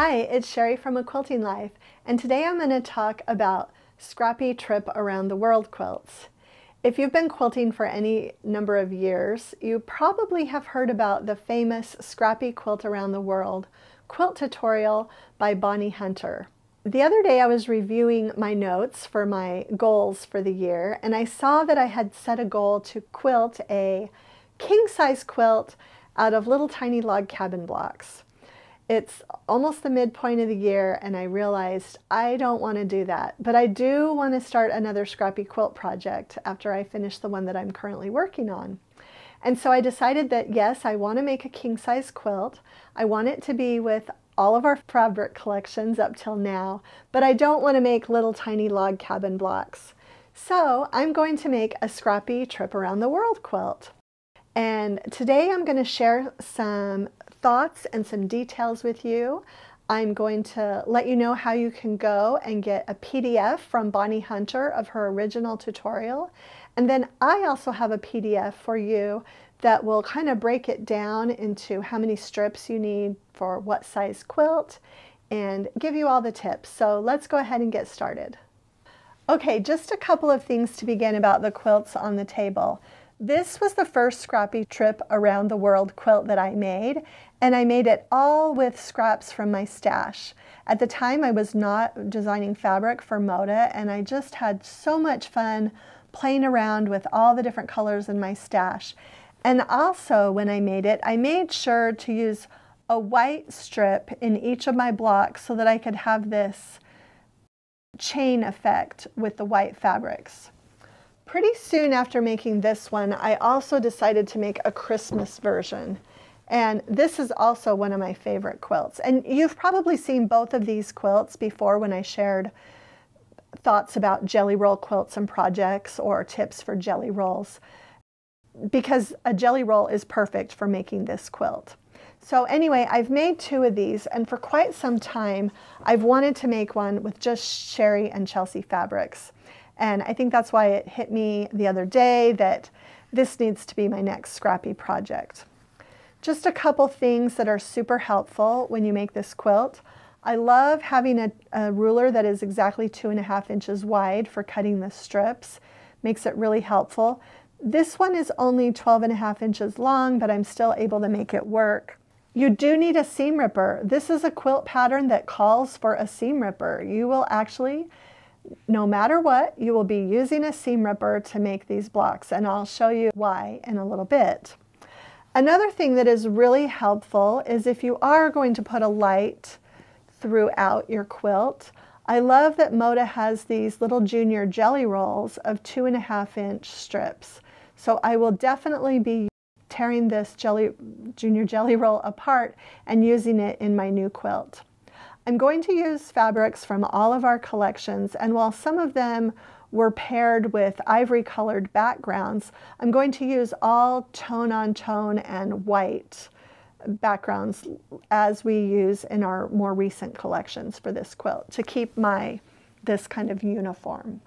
Hi, it's Sherri from A Quilting Life, and today I'm going to talk about Scrappy Trip Around the World quilts. If you've been quilting for any number of years, you probably have heard about the famous Scrappy Quilt Around the World quilt tutorial by Bonnie Hunter. The other day I was reviewing my notes for my goals for the year, and I saw that I had set a goal to quilt a king-size quilt out of little tiny log cabin blocks. It's almost the midpoint of the year and I realized I don't want to do that, but I do want to start another scrappy quilt project after I finish the one that I'm currently working on. And so I decided that yes, I want to make a king-size quilt. I want it to be with all of our fabric collections up till now, but I don't want to make little tiny log cabin blocks. So I'm going to make a Scrappy Trip Around the World quilt. And today I'm going to share some thoughts and some details with you. I'm going to let you know how you can go and get a PDF from Bonnie Hunter of her original tutorial. And then I also have a PDF for you that will kind of break it down into how many strips you need for what size quilt and give you all the tips. So let's go ahead and get started. Okay, just a couple of things to begin about the quilts on the table. This was the first Scrappy Trip Around the World quilt that I made, and I made it all with scraps from my stash. At the time I was not designing fabric for Moda, and I just had so much fun playing around with all the different colors in my stash. And also when I made it, I made sure to use a white strip in each of my blocks so that I could have this chain effect with the white fabrics. Pretty soon after making this one, I also decided to make a Christmas version. And this is also one of my favorite quilts. And you've probably seen both of these quilts before when I shared thoughts about jelly roll quilts and projects or tips for jelly rolls, because a jelly roll is perfect for making this quilt. So anyway, I've made two of these, and for quite some time I've wanted to make one with just Sherri and Chelsi fabrics. And I think that's why it hit me the other day that this needs to be my next scrappy project. Just a couple things that are super helpful when you make this quilt. I love having a ruler that is exactly 2.5 inches wide for cutting the strips. Makes it really helpful. This one is only 12.5 inches long, but I'm still able to make it work. You do need a seam ripper. This is a quilt pattern that calls for a seam ripper. You will actually, no matter what, you will be using a seam ripper to make these blocks, and I'll show you why in a little bit. Another thing that is really helpful is if you are going to put a light throughout your quilt. I love that Moda has these little junior jelly rolls of 2.5 inch strips. So I will definitely be tearing this junior jelly roll apart and using it in my new quilt. I'm going to use fabrics from all of our collections, and while some of them were paired with ivory colored backgrounds, I'm going to use all tone on tone and white backgrounds as we use in our more recent collections for this quilt to keep this kind of uniform.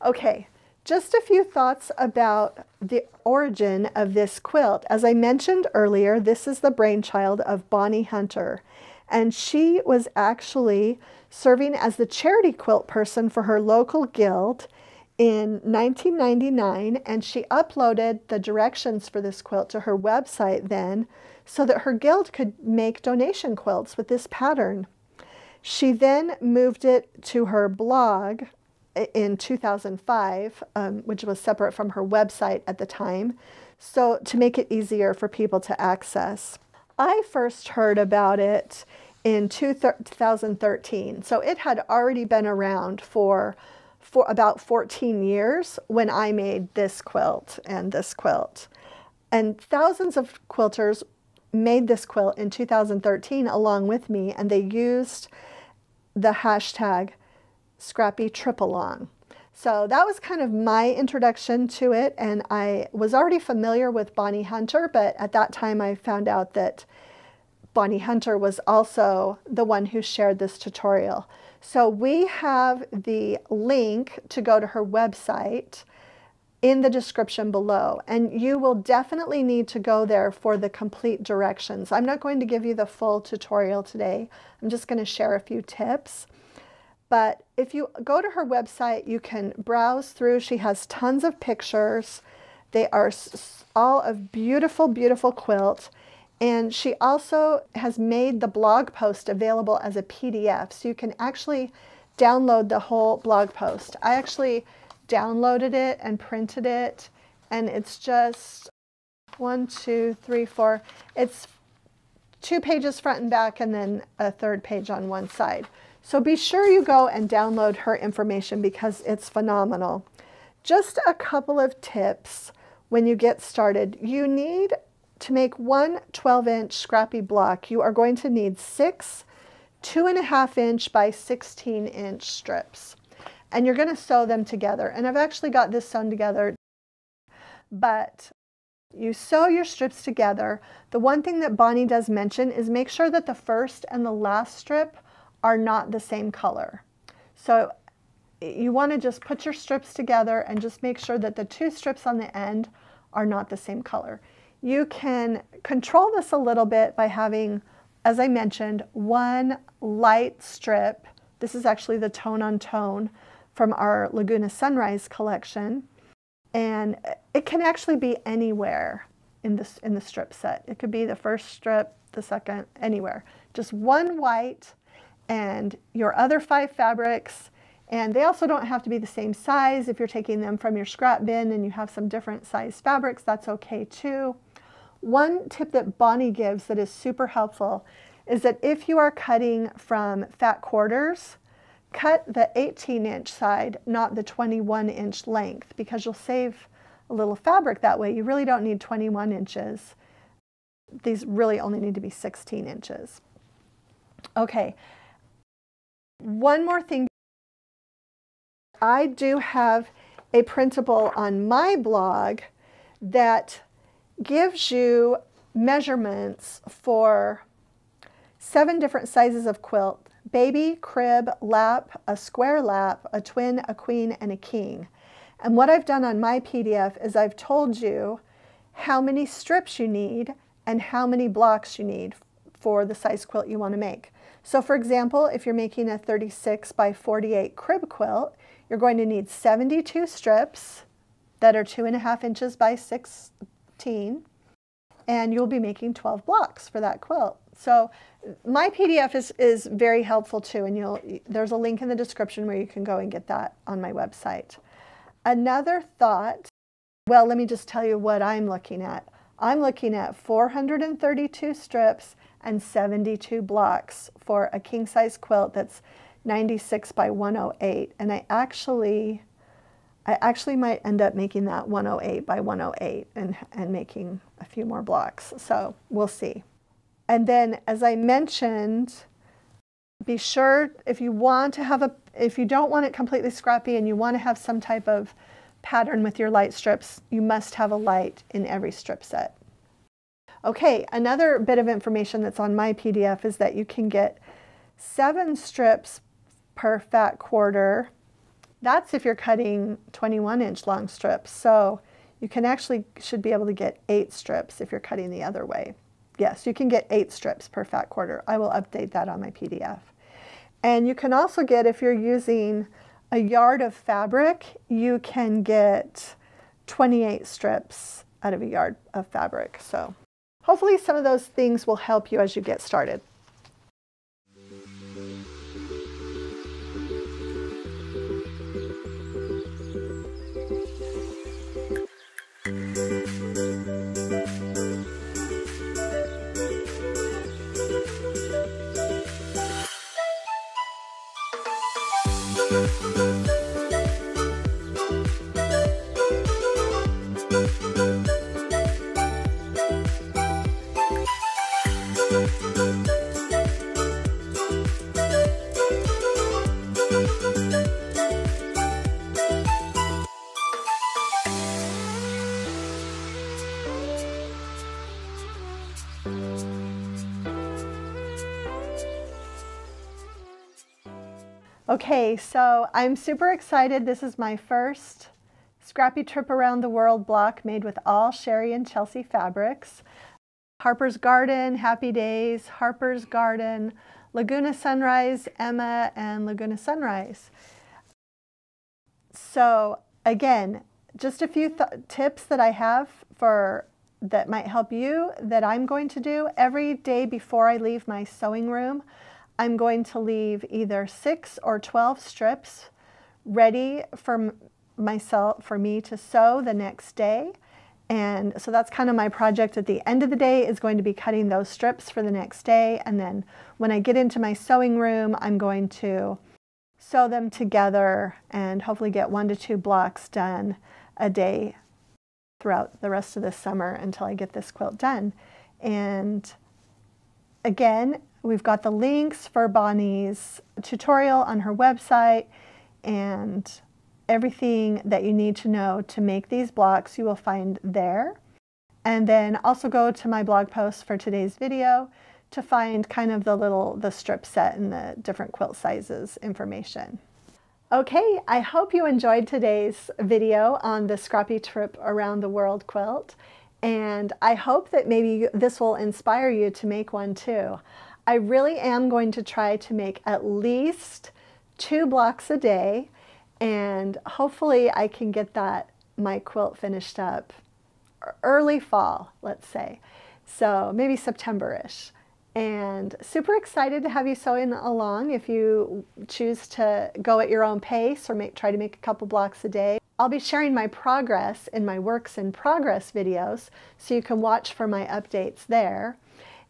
Okay, just a few thoughts about the origin of this quilt. As I mentioned earlier, this is the brainchild of Bonnie Hunter. And she was actually serving as the charity quilt person for her local guild in 1999, and she uploaded the directions for this quilt to her website then so that her guild could make donation quilts with this pattern. She then moved it to her blog in 2005, which was separate from her website at the time, so to make it easier for people to access. I first heard about it in 2013, so it had already been around for about 14 years when I made this quilt and this quilt. And thousands of quilters made this quilt in 2013 along with me, and they used the hashtag Scrappy Trip Along. So that was kind of my introduction to it, and I was already familiar with Bonnie Hunter, but at that time I found out that Bonnie Hunter was also the one who shared this tutorial. So we have the link to go to her website in the description below, and you will definitely need to go there for the complete directions. I'm not going to give you the full tutorial today. I'm just going to share a few tips. But if you go to her website, you can browse through. She has tons of pictures. They are all of beautiful, beautiful quilt. And she also has made the blog post available as a PDF, so you can actually download the whole blog post. I actually downloaded it and printed it, and it's just 1, 2, 3, 4. It's 2 pages front and back, and then a 3rd page on one side. So be sure you go and download her information because it's phenomenal. Just a couple of tips when you get started. You need to make one 12-inch Scrappy block. You are going to need 6 2.5-inch by 16-inch strips. And you're going to sew them together. And I've actually got this sewn together. But you sew your strips together. The one thing that Bonnie does mention is make sure that the first and the last strip are not the same color. So you want to just put your strips together and just make sure that the 2 strips on the end are not the same color. You can control this a little bit by having, as I mentioned, one light strip. This is actually the Tone on Tone from our Laguna Sunrise collection. And it can actually be anywhere in the strip set. It could be the first strip, the second, anywhere. Just one white and your other 5 fabrics. And they also don't have to be the same size. If you're taking them from your scrap bin and you have some different size fabrics, that's okay too. One tip that Bonnie gives that is super helpful is that if you are cutting from fat quarters, cut the 18-inch side, not the 21-inch length, because you'll save a little fabric that way. You really don't need 21 inches. These really only need to be 16 inches. Okay, one more thing. I do have a printable on my blog that gives you measurements for 7 different sizes of quilt: baby, crib, lap, a square lap, a twin, a queen, and a king. And what I've done on my PDF is I've told you how many strips you need and how many blocks you need for the size quilt you want to make. So for example, if you're making a 36 by 48 crib quilt, you're going to need 72 strips that are 2.5 inches by 16, and you'll be making 12 blocks for that quilt. So my PDF is very helpful too, and there's a link in the description where you can go and get that on my website. Another thought, well, let me just tell you what I'm looking at. I'm looking at 432 strips and 72 blocks for a king size quilt that's 96 by 108, and I actually might end up making that 108 by 108 and making a few more blocks, so we'll see. And then, as I mentioned, be sure if you don't want it completely scrappy and you want to have some type of pattern with your light strips, you must have a light in every strip set. Okay, another bit of information that's on my PDF is that you can get 7 strips per fat quarter. That's if you're cutting 21-inch long strips. So you should be able to get 8 strips if you're cutting the other way. Yes, you can get 8 strips per fat quarter. I will update that on my PDF. And you can also get, if you're using a yard of fabric, you can get 28 strips out of a yard of fabric. So hopefully some of those things will help you as you get started. Okay, so I'm super excited. This is my first Scrappy Trip Around the World block made with all Sherri and Chelsi fabrics, Harper's Garden, Happy Days, Harper's Garden, Laguna Sunrise, Emma, and Laguna Sunrise. So again, just a few tips that I have that might help you that I'm going to do. Every day before I leave my sewing room, I'm going to leave either 6 or 12 strips ready for me to sew the next day. And so that's kind of my project at the end of the day, is going to be cutting those strips for the next day. And then when I get into my sewing room, I'm going to sew them together and hopefully get 1 to 2 blocks done a day throughout the rest of the summer until I get this quilt done. And again, we've got the links for Bonnie's tutorial on her website, and everything that you need to know to make these blocks you will find there. And then also go to my blog post for today's video to find kind of the strip set and the different quilt sizes information. Okay, I hope you enjoyed today's video on the Scrappy Trip Around the World quilt, and I hope that maybe this will inspire you to make one too. I really am going to try to make at least 2 blocks a day, and hopefully I can get my quilt finished up early fall, let's say. So maybe September-ish. And super excited to have you sewing along if you choose to go at your own pace or try to make a couple blocks a day. I'll be sharing my progress in my works in progress videos, so you can watch for my updates there.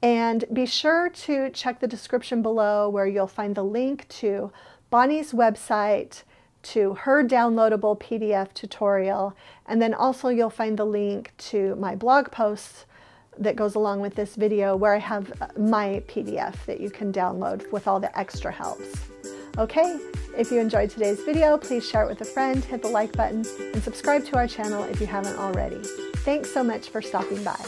And be sure to check the description below, where you'll find the link to Bonnie's website, to her downloadable PDF tutorial, and then also you'll find the link to my blog posts that goes along with this video, where I have my PDF that you can download with all the extra helps. Okay, if you enjoyed today's video, please share it with a friend, hit the like button, and subscribe to our channel if you haven't already. Thanks so much for stopping by.